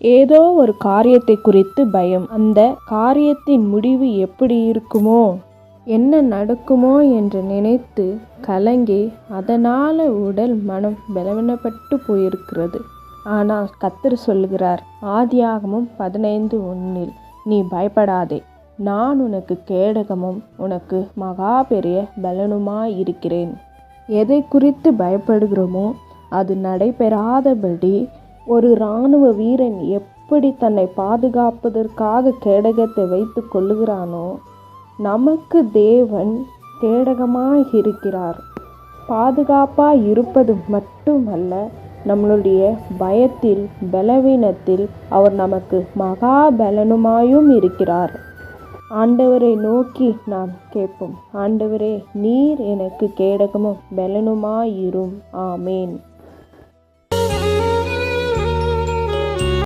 ஏதோ ஒரு காரியத்தை குறித்து பயம். அந்த காரியத்தின் முடிவு எப்படி இருக்குமோ, என்ன நடக்குமோ என்று நினைத்து கலங்கி அதனால உடல் மனம் பலவீனப்பட்டு போயிருக்கிறது. ஆனால் கர்த்தர் சொல்கிறார் ஆதியாகமம் 15:1, நீ பயப்படாதே, நான் உனக்கு கேடகமும் உனக்கு மகா பெரிய பலனுமாயிருக்கிறேன். எதை குறித்து பயப்படுகிறோமோ அது நடைபெறாதபடி ஒரு இராணுவ வீரன் எப்படி தன்னை பாதுகாப்பதற்காக கேடகத்தை வைத்து கொள்ளுகிறானோ, நமக்கு தேவன் கேடகமாயிருக்கிறார். பாதுகாப்பாய் இருப்பது மட்டுமல்ல, நம்மளுடைய பயத்தில் பலவீனத்தில் அவர் நமக்கு மகா பலனுமாயும் இருக்கிறார். ஆண்டவரை நோக்கி நாம் கேட்போம், ஆண்டவரே, நீர் எனக்கு கேடகமும் பலனுமாயிரும். ஆமேன்.